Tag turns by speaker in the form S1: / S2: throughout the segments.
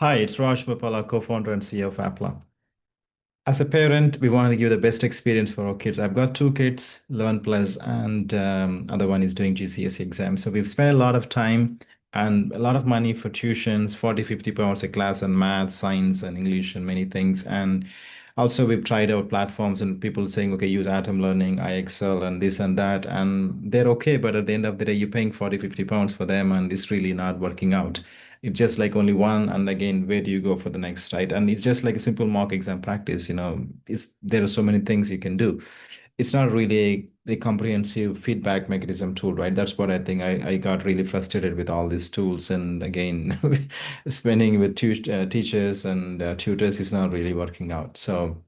S1: Hi, it's Raj Bapala, co-founder and CEO of Applaa. As a parent, we want to give the best experience for our kids. I've got two kids, 11 plus, and other one is doing GCSE exams. So we've spent a lot of time and a lot of money for tuitions, 40, 50 pounds a class and math, science, and English, and many things. And also we've tried our platforms and people saying, okay, use Atom Learning, iExcel, and this and that. And they're okay, but at the end of the day, you're paying 40, 50 pounds for them, and it's really not working out. It's just like only one, and again, where do you go for the next, right? And it's just like a simple mock exam practice, it's there are so many things you can do. It's not really a comprehensive feedback mechanism tool, right? That's what I think. I got really frustrated with all these tools, and again, spending with teachers and tutors is not really working out. So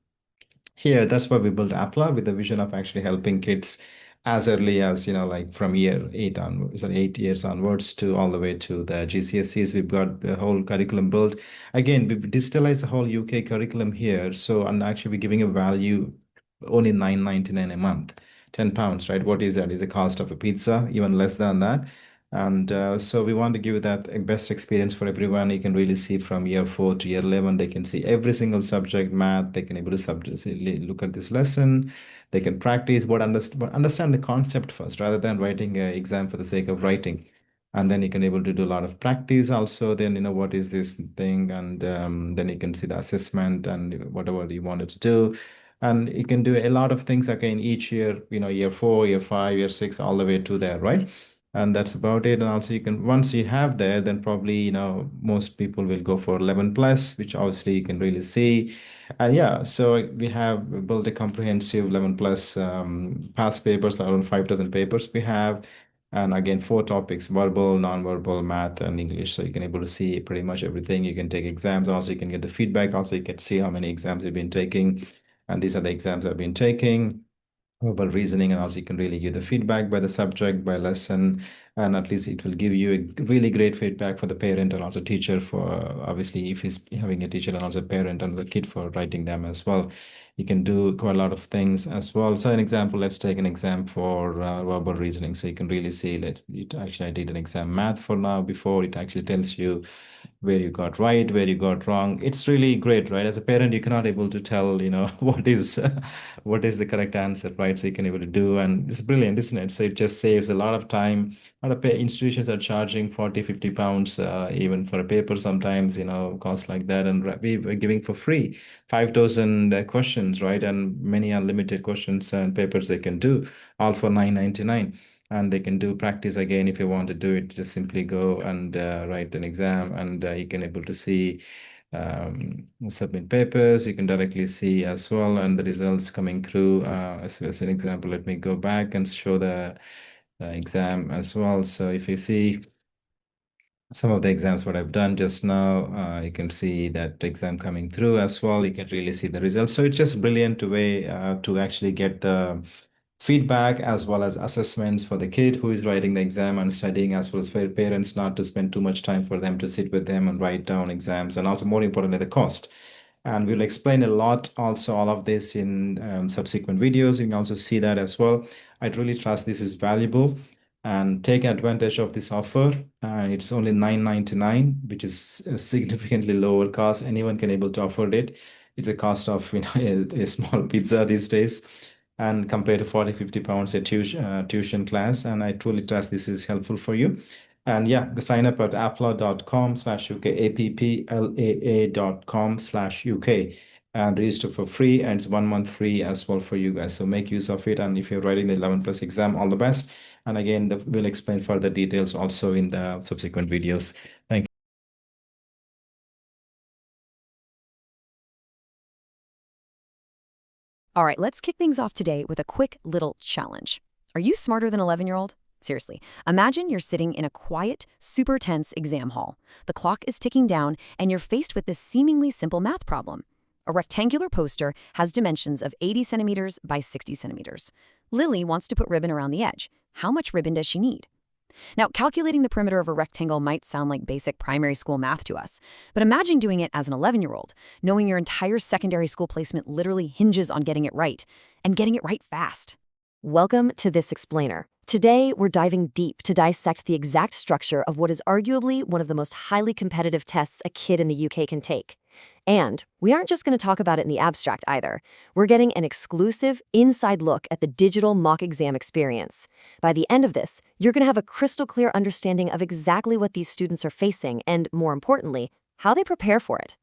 S1: here, that's why we built Appla with the vision of actually helping kids as early as, like from year 8 years onwards to all the way to the GCSEs. We've got the whole curriculum built. Again, we've digitalized the whole UK curriculum here. So, and actually we're giving a value only 9.99 a month, £10, right? What is that? Is the cost of a pizza, even less than that. And so we want to give that a best experience for everyone. You can really see from year 4 to year 11, they can see every single subject, math, they can able to look at this lesson. They can practice but understand the concept first rather than writing an exam for the sake of writing. And then you can able to do a lot of practice also. Then, what is this thing? And then you can see the assessment and whatever you wanted to do. And you can do a lot of things again each year, year 4, year 5, year 6, all the way to there, right? And that's about it. And also you can, once you have there, then probably, most people will go for 11 plus, which obviously you can really see. And yeah, so we have built a comprehensive 11 plus past papers, around 5 dozen papers we have. And again, four topics: verbal, non-verbal, math, and English. So you can able to see pretty much everything. You can take exams. Also, you can get the feedback. Also, you can see how many exams you've been taking. And these are the exams I've been taking, verbal reasoning, and also you can really give the feedback by the subject, by lesson, and at least it will give you a really great feedback for the parent and also teacher for obviously if he's having a teacher and also parent and the kid for writing them as well. You can do quite a lot of things as well. So an example, let's take an exam for verbal reasoning. So you can really see that it actually I did an exam math for now before it actually tells you where you got right, where you got wrong. It's really great, right? As a parent, you cannot able to tell, what is the correct answer, right? So you can able to do, and it's brilliant, isn't it? So it just saves a lot of time. A lot of institutions are charging 40, 50 pounds, even for a paper sometimes, cost like that. And we're giving for free 5,000 questions, right? And many unlimited questions and papers they can do, all for 9.99, and they can do practice again if you want to do it. Just simply go and write an exam, and you can able to see submit papers. You can directly see as well, and the results coming through. As an example, let me go back and show the exam as well. So if you see some of the exams what I've done just now, you can see that exam coming through as well. You can really see the results. So it's just brilliant way to actually get the feedback as well as assessments for the kid who is writing the exam and studying, as well as for parents not to spend too much time for them to sit with them and write down exams, and also more importantly the cost. And we'll explain a lot also all of this in subsequent videos. You can also see that as well. I'd really trust this is valuable and take advantage of this offer. It's only 9.99, which is a significantly lower cost. Anyone can able to afford it. It's a cost of a small pizza these days, and compared to 40, 50 pounds a tuition class. And I truly trust this is helpful for you. And yeah, sign up at applaa.com/UK, applaa.com/UK, and register for free. And it's 1 month free as well for you guys. So make use of it. And if you're writing the 11 plus exam, all the best. And again, we'll explain further details also in the subsequent videos. Thank you.
S2: All right, let's kick things off today with a quick little challenge. Are you smarter than 11-year-old? Seriously, imagine you're sitting in a quiet, super tense exam hall. The clock is ticking down, and you're faced with this seemingly simple math problem. A rectangular poster has dimensions of 80 centimeters by 60 centimeters. Lily wants to put ribbon around the edge. How much ribbon does she need? Now, calculating the perimeter of a rectangle might sound like basic primary school math to us, but imagine doing it as an 11-year-old, knowing your entire secondary school placement literally hinges on getting it right, and getting it right fast. Welcome to This Explainer, Today, we're diving deep to dissect the exact structure of what is arguably one of the most highly competitive tests a kid in the UK can take. And we aren't just going to talk about it in the abstract either. We're getting an exclusive, inside look at the digital mock exam experience. By the end of this, you're going to have a crystal clear understanding of exactly what these students are facing and, more importantly, how they prepare for it.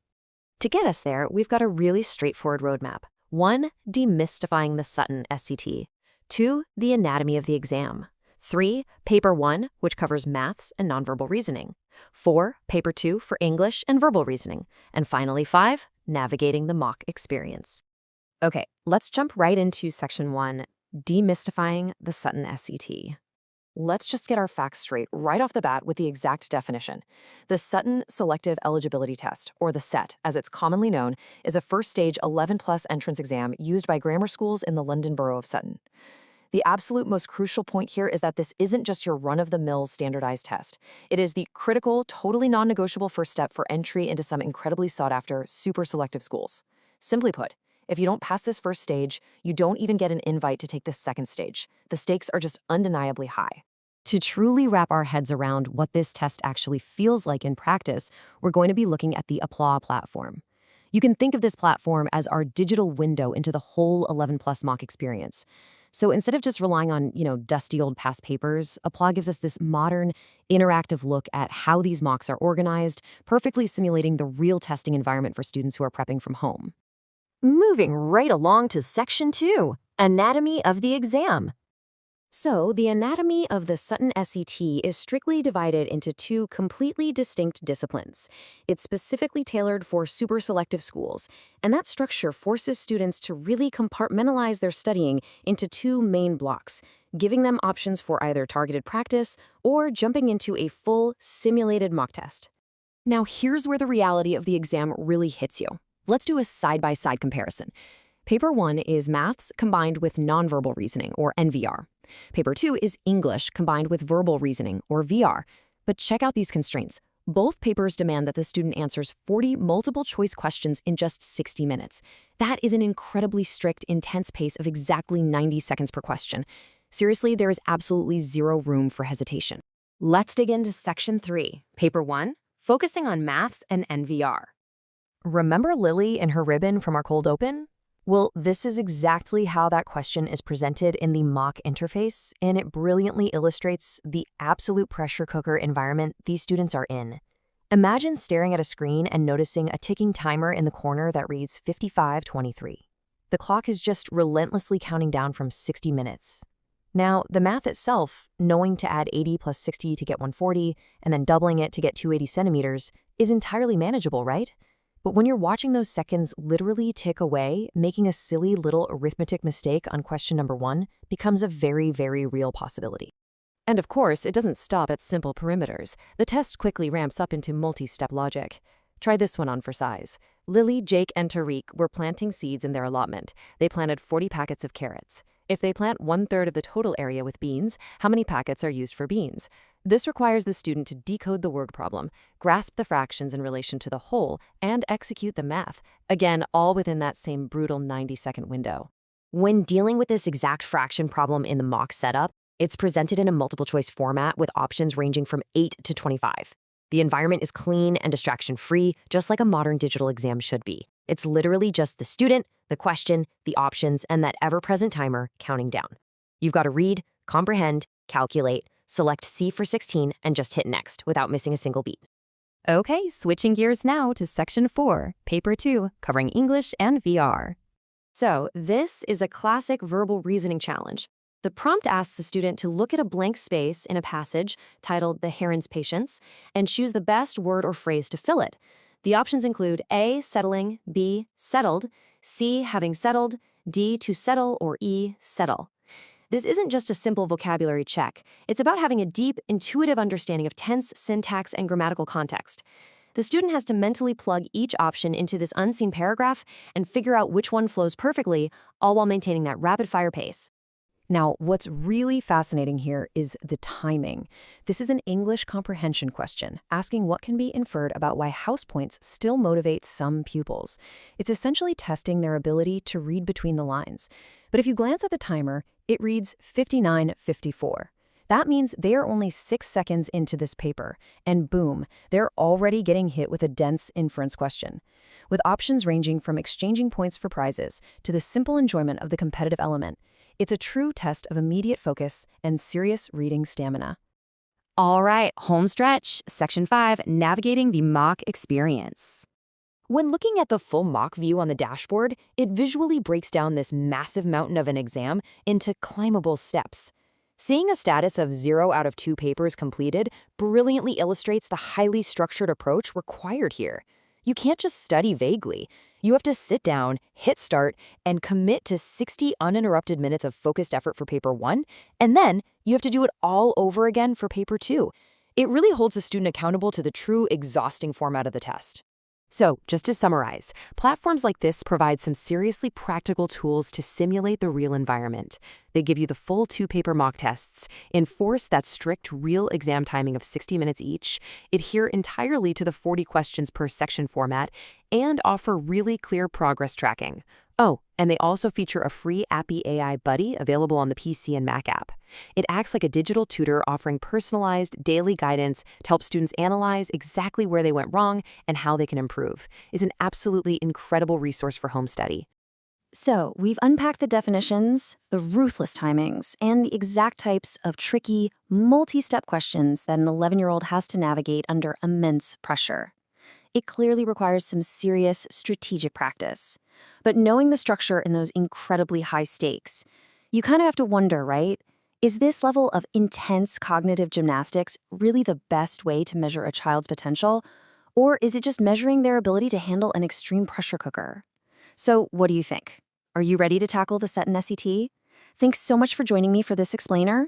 S2: To get us there, we've got a really straightforward roadmap. 1. Demystifying the Sutton SET. 2. The anatomy of the exam. 3. Paper 1, which covers maths and nonverbal reasoning. 4. Paper 2 for English and verbal reasoning. And finally 5. Navigating the mock experience. Okay, let's jump right into Section 1, Demystifying the Sutton SET. Let's just get our facts straight right off the bat with the exact definition. The Sutton Selective Eligibility Test, or the SET, as it's commonly known, is a first-stage 11-plus entrance exam used by grammar schools in the London Borough of Sutton. The absolute most crucial point here is that this isn't just your run-of-the-mill standardized test. It is the critical, totally non-negotiable first step for entry into some incredibly sought-after, super selective schools. Simply put, if you don't pass this first stage, you don't even get an invite to take the second stage. The stakes are just undeniably high. To truly wrap our heads around what this test actually feels like in practice, we're going to be looking at the Applaa platform. You can think of this platform as our digital window into the whole 11-plus mock experience. So instead of just relying on, dusty old past papers, Applaa gives us this modern, interactive look at how these mocks are organized, perfectly simulating the real testing environment for students who are prepping from home. Moving right along to Section 2, Anatomy of the Exam. So, the anatomy of the Sutton SET is strictly divided into two completely distinct disciplines. It's specifically tailored for super selective schools, and that structure forces students to really compartmentalize their studying into two main blocks, giving them options for either targeted practice or jumping into a full simulated mock test. Now, here's where the reality of the exam really hits you. Let's do a side-by-side comparison. Paper 1 is maths combined with nonverbal reasoning, or NVR. Paper 2 is English combined with verbal reasoning, or VR. But check out these constraints. Both papers demand that the student answers 40 multiple-choice questions in just 60 minutes. That is an incredibly strict, intense pace of exactly 90 seconds per question. Seriously, there is absolutely zero room for hesitation. Let's dig into Section 3, Paper 1, focusing on maths and NVR. Remember Lily and her ribbon from our cold open? Well, this is exactly how that question is presented in the mock interface, and it brilliantly illustrates the absolute pressure cooker environment these students are in. Imagine staring at a screen and noticing a ticking timer in the corner that reads 55:23. The clock is just relentlessly counting down from 60 minutes. Now, the math itself, knowing to add 80 plus 60 to get 140, and then doubling it to get 280 centimeters, is entirely manageable, right? But when you're watching those seconds literally tick away, making a silly little arithmetic mistake on question number 1 becomes a very, very real possibility. And of course, it doesn't stop at simple perimeters. The test quickly ramps up into multi-step logic. Try this one on for size. Lily, Jake, and Tariq were planting seeds in their allotment. They planted 40 packets of carrots. If they plant 1/3 of the total area with beans, how many packets are used for beans? This requires the student to decode the word problem, grasp the fractions in relation to the whole, and execute the math. Again, all within that same brutal 90-second window. When dealing with this exact fraction problem in the mock setup, it's presented in a multiple-choice format with options ranging from 8 to 25. The environment is clean and distraction-free, just like a modern digital exam should be. It's literally just the student, the question, the options, and that ever-present timer counting down. You've got to read, comprehend, calculate, select C for 16, and just hit next without missing a single beat. Okay, switching gears now to Section 4, Paper 2, covering English and VR. So, this is a classic verbal reasoning challenge. The prompt asks the student to look at a blank space in a passage titled The Heron's Patience and choose the best word or phrase to fill it. The options include A, settling, B, settled, C, having settled, D, to settle, or E, settle. This isn't just a simple vocabulary check. It's about having a deep, intuitive understanding of tense, syntax, and grammatical context. The student has to mentally plug each option into this unseen paragraph and figure out which one flows perfectly, all while maintaining that rapid-fire pace. Now, what's really fascinating here is the timing. This is an English comprehension question, asking what can be inferred about why house points still motivate some pupils. It's essentially testing their ability to read between the lines. But if you glance at the timer, it reads 59:54. That means they are only 6 seconds into this paper, and boom, they're already getting hit with a dense inference question. With options ranging from exchanging points for prizes to the simple enjoyment of the competitive element, it's a true test of immediate focus and serious reading stamina.
S3: All right, home stretch, Section 5, Navigating the Mock Experience.
S2: When looking at the full mock view on the dashboard, it visually breaks down this massive mountain of an exam into climbable steps. Seeing a status of 0 out of 2 papers completed brilliantly illustrates the highly structured approach required here. You can't just study vaguely. You have to sit down, hit start, and commit to 60 uninterrupted minutes of focused effort for paper 1, and then you have to do it all over again for paper 2. It really holds the student accountable to the true exhausting format of the test. So, just to summarize, platforms like this provide some seriously practical tools to simulate the real environment. They give you the full 2-paper mock tests, enforce that strict real exam timing of 60 minutes each, adhere entirely to the 40 questions per section format, and offer really clear progress tracking. Oh, and they also feature a free Applaa AI Buddy available on the PC and Mac app. It acts like a digital tutor offering personalized daily guidance to help students analyze exactly where they went wrong and how they can improve. It's an absolutely incredible resource for home study.
S4: So, we've unpacked the definitions, the ruthless timings, and the exact types of tricky, multi-step questions that an 11-year-old has to navigate under immense pressure. It clearly requires some serious strategic practice. But knowing the structure in those incredibly high stakes, you kind of have to wonder, right? Is this level of intense cognitive gymnastics really the best way to measure a child's potential? Or is it just measuring their ability to handle an extreme pressure cooker? So, what do you think? Are you ready to tackle the Sutton SET? Thanks so much for joining me for this explainer.